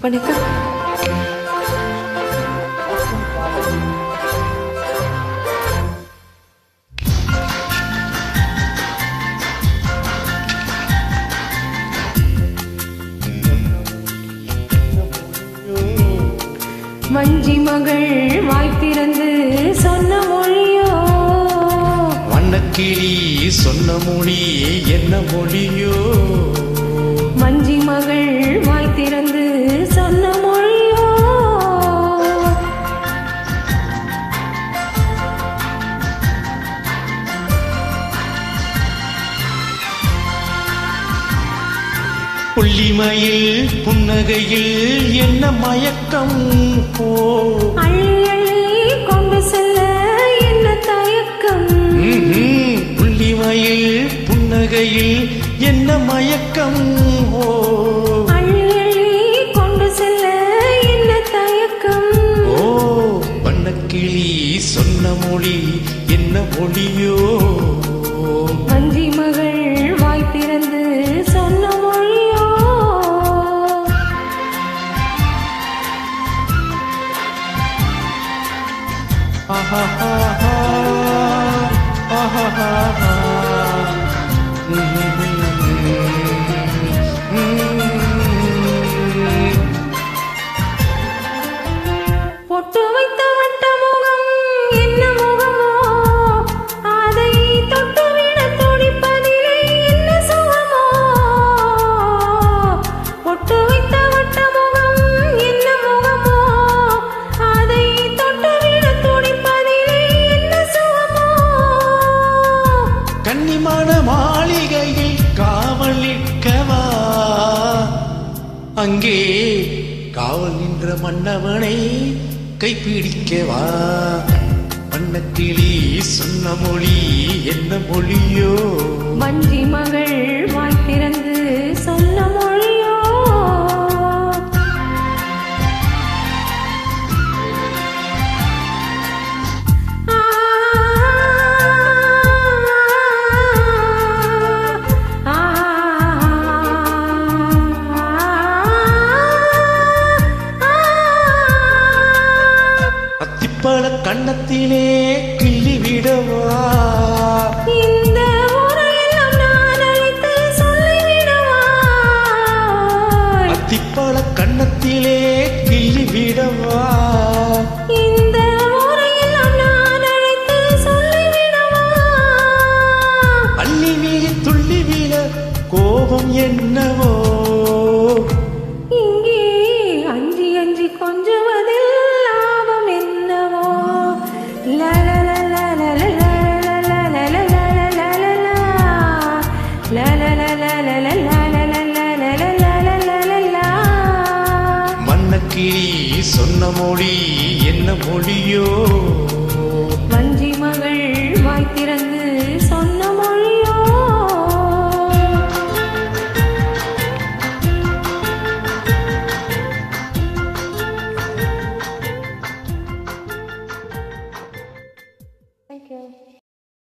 வணக்கம். வஞ்சி மகள் வாய் திறந்து சொன்ன மொழியோ, வண்ணக்கிளி சொன்ன மொழி என்ன மொழியோ, வஞ்சி மகள் வாய் திறந்து சொன்ன மொழியோ, புள்ளிமயில் புன்னகையில் என்ன மயக்கம் போ, அள்ளி அள்ளி கொண்டு செல்ல என்ன தயக்கம், புள்ளிமயில் புன்னகையில் என்ன மயக்கம் ஓ, அள்ளி அள்ளி கொண்டு செல்ல என்ன தயக்கம். ஓ வண்ணக்கிளி சொன்ன மொழி என்ன மொழியோ, வஞ்சி மகள் வாய் திறந்து சொன்ன மொழியோ. ஆஹா பொட்டு வைத்த வட்ட முகம் என்ன முகமோ, அதை தொட்டுவிட துடிப்பதிலே என்ன சுகமோ. பொட்டு வைத்த வட்ட முகம் என்ன முகமோ, அதை தொட்டுவிட துடிப்பதிலே என்ன சுகமோ. கன்னிமான மாளிகையில் காவல் நிற்கவா, அங்கே காவல் நின்ற மன்னவனை கைப்பிடிக்கவா, வண்ணக்கிளி சொன்ன மொழி என்ன மொழியோ, வஞ்சி மகள் வாய் திறந்து சொன்ன மொழியோ. அத்திப்பழ கண்ணத்திலே கிள்ளி விடவா, இந்த ஊரையெல்லாம் நான் அழைத்து சொல்லிவிடவா, அத்திப்பழ கண்ணத்திலே கிள்ளி விடவா, இந்த ஊரையெல்லாம் நான் அழைத்து சொல்லிவிடவா. அள்ளி வீழி துள்ளி வீழ கோபம் என்னவோ, இங்கே அஞ்சி அஞ்சி கொஞ்சுவதில் லாபம் என்னவோ. வண்ணக்கிளி சொன்ன மொழி என்ன மொழியோ,